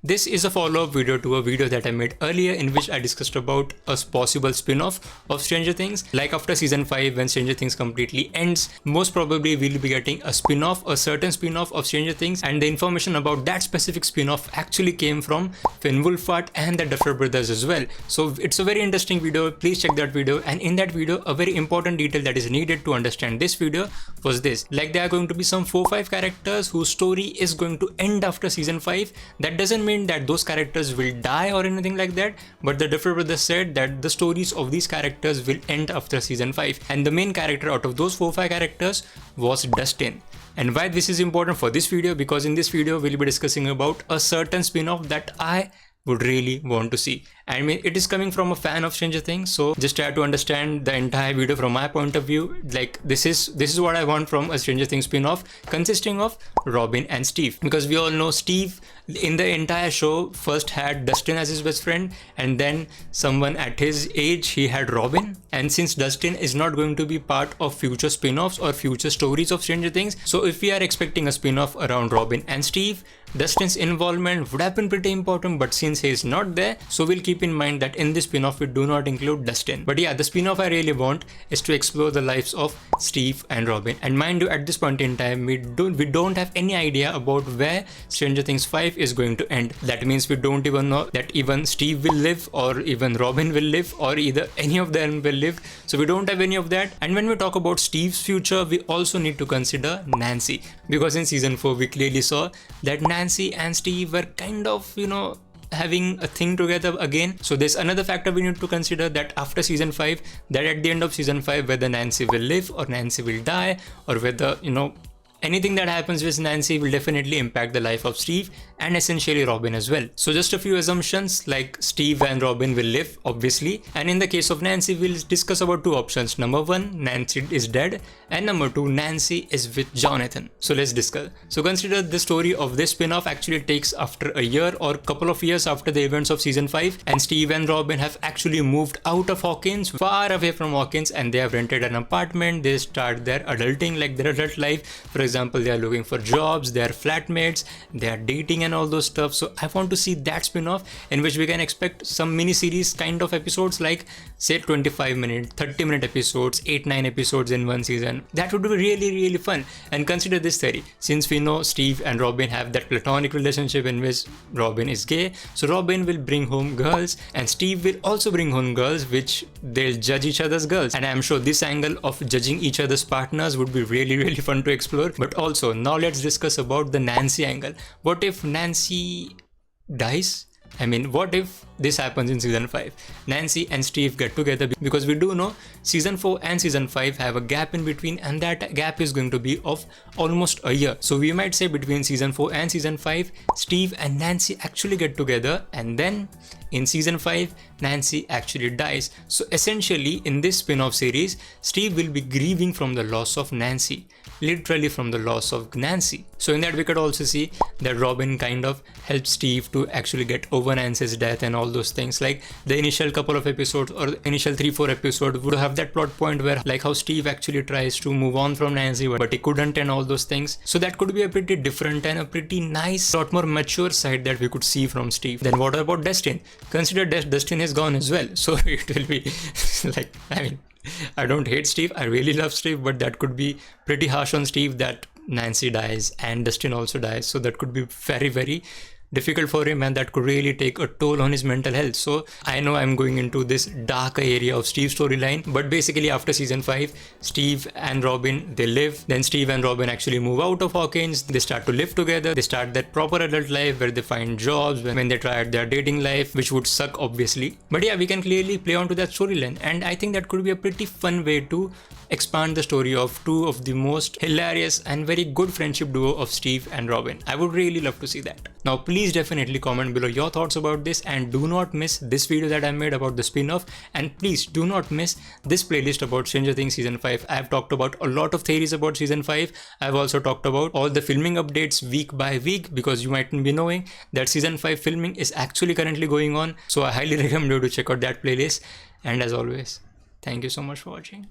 This is a follow-up video to a video that I made earlier in which I discussed about a possible spin-off of Stranger Things. Like after season 5, when Stranger Things completely ends, most probably we'll be getting a spin-off, a certain spin-off of Stranger Things, and the information about that specific spin-off actually came from Finn Wolfhard and the Duffer Brothers as well. So it's a very interesting video, please check that video. And in that video, a very important detail that is needed to understand this video was this. Like there are going to be some 4-5 characters whose story is going to end after season 5. That doesn't mean that those characters will die or anything like that, but the Duffer Brothers said that the stories of these characters will end after season 5, and the main character out of those 4-5 characters was Dustin. And why this is important for this video, because in this video we'll be discussing about a certain spin-off that I would really want to see. I mean, it is coming from a fan of Stranger Things, so just try to understand the entire video from my point of view. Like this is what I want from a Stranger Things spin-off consisting of Robin and Steve, because we all know Steve in the entire show first had Dustin as his best friend, and then someone at his age he had Robin. And since Dustin is not going to be part of future spin-offs or future stories of Stranger Things, so if we are expecting a spin-off around Robin and Steve, Dustin's involvement would have been pretty important, but since he is not there, so we'll keep in mind that in this spin-off we do not include Dustin. But yeah, the spin-off I really want is to explore the lives of Steve and Robin. And mind you, at this point in time, we don't have any idea about where Stranger Things 5 is going to end. That means we don't even know that even Steve will live, or even Robin will live, or either any of them will live. So we don't have any of that. And when we talk about Steve's future, we also need to consider Nancy, because in season 4 we clearly saw that Nancy and Steve were kind of, having a thing together again. So there's another factor we need to consider, that after season 5, that at the end of season 5, whether Nancy will live or Nancy will die, or whether anything that happens with Nancy will definitely impact the life of Steve and essentially Robin as well. So just a few assumptions, like Steve and Robin will live, obviously. And in the case of Nancy, we'll discuss about two options. Number 1, Nancy is dead. And number 2, Nancy is with Jonathan. So let's discuss. So consider the story of this spin-off actually takes after a year or couple of years after the events of season 5. And Steve and Robin have actually moved out of Hawkins, far away from Hawkins, and they have rented an apartment. They start their adulting, like their adult life. For example, they are looking for jobs, they are flatmates, they are dating and all those stuff. So I want to see that spin-off in which we can expect some mini-series kind of episodes, like say 25-minute, 30-minute episodes, 8-9 episodes in one season. That would be really fun. And consider this theory, since we know Steve and Robin have that platonic relationship in which Robin is gay, so Robin will bring home girls and Steve will also bring home girls, which they'll judge each other's girls. And I'm sure this angle of judging each other's partners would be really fun to explore. But also, now let's discuss about the Nancy angle. What if Nancy dies? I mean, what if this happens in season 5? Nancy and Steve get together, because we do know season 4 and season 5 have a gap in between, and that gap is going to be of almost a year. So we might say between season 4 and season 5, Steve and Nancy actually get together, and then in season 5, Nancy actually dies. So essentially in this spin-off series, Steve will be grieving from the loss of Nancy, literally from the loss of Nancy. So in that we could also see that Robin kind of helps Steve to actually get over Nancy's death and all those things. Like the initial couple of episodes, or the initial 3-4 episodes would have that plot point where like how Steve actually tries to move on from Nancy but he couldn't, and all those things. So that could be a pretty different and a pretty nice, lot more mature side that we could see from Steve. Then what about Dustin? Consider that Dustin is gone as well, so it will be like, I mean, I don't hate Steve, I really love Steve, but that could be pretty harsh on Steve that Nancy dies and Dustin also dies. So that could be very difficult for him, and that could really take a toll on his mental health. So I know I'm going into this darker area of Steve's storyline, but basically after season 5, Steve and Robin, they live. Then Steve and Robin actually move out of Hawkins. They start to live together. They start that proper adult life where they find jobs, when they try out their dating life, which would suck obviously. But yeah, we can clearly play onto that storyline, and I think that could be a pretty fun way to expand the story of two of the most hilarious and very good friendship duo of Steve and Robin. I would really love to see that. Now please definitely comment below your thoughts about this, and do not miss this video that I made about the spin-off, and please do not miss this playlist about Stranger Things season 5. I have talked about a lot of theories about season 5. I've also talked about all the filming updates week by week, because you mightn't be knowing that season 5 filming is actually currently going on. So I highly recommend you to check out that playlist. And as always, thank you so much for watching.